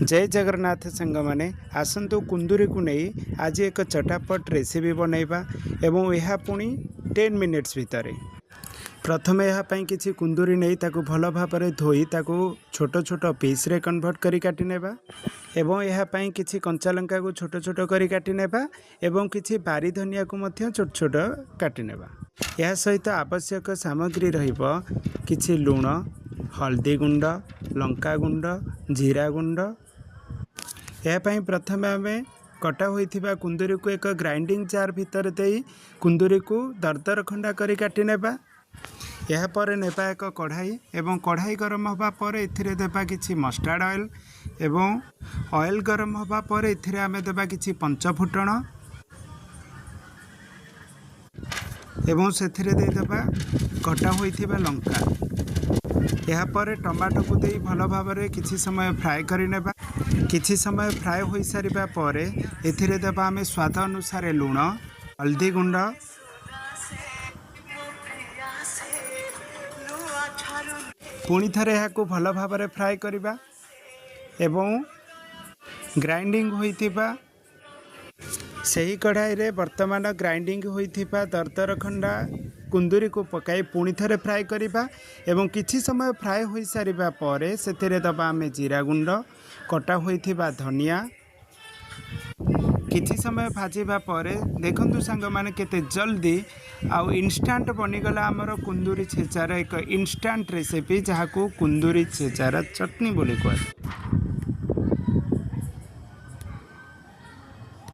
जय जगन्नाथ संग माने आसंतु कुंदूरी को नहीं आज एक चटापट रेसिपी बनैबा एवं यह पुणी 10 मिनिट्स भितर। प्रथम यहाँ किसी कुंदूरी नहीं ताकू भल भाव धोई ताकू छोट छोट पीस रे कन्वर्ट करी काटी नेबा एवं यहाँ किसी कंचा लंका को छोट छोट करी काटी नेबा एवं किसी बारी धनिया को मध्य छोट छोट काटी नेबा। यह सहित आवश्यक सामग्री रहिबो किछि लूण, हल्दी गुंड, लंका गुंड, जीरा गुंड। यह प्रथम आम कटा होइथिबा कुंदूरी को एक ग्राइंडिंग जार भितर देई कुंदूरी को दरदर खंडा करी काटी नेबा। यह पर नेबा एक कढ़ाई एवं कढ़ाई गरम होबा पर एथिरे देबा किछि मस्टर्ड ऑयल एवं ऑयल गरम होबा पर एथिरे आमे देबा किछि पंचफुटण एवं सेथिरे दे देबा कटा होइथिबा लंका। यह पर टमाटो को दे भल भाव किछि समय फ्राए करि नेबा। किछि समय फ्राए होई सारिबा पर एथिरे देबा आमे स्वाद अनुसार लूण, हल्दी गुंड पुणी थरे यहाँ भल भाव फ्राए करबा एवं ग्राइंडिंग होइथिबा सही कढ़ाई रे वर्तमान ग्राइंडिंग होइथिबा दरदर खंडा कुंदूरी को पकाई पुणी थरे फ्राए करबा एवं किछि समय फ्राए होई सारिबा परे सेथिरे दबा आमे जीरा गुंड, कटा होइथिबा धनिया किछि समय भाजिबा परे देखंतु सांग माने केते जल्दी आउ इंस्टेंट बनिगला आमर कुंदूरी छेचार एक इंस्टेंट रेसिपी जहाँ को कुंदूरी छेचार चटनी बोली कह।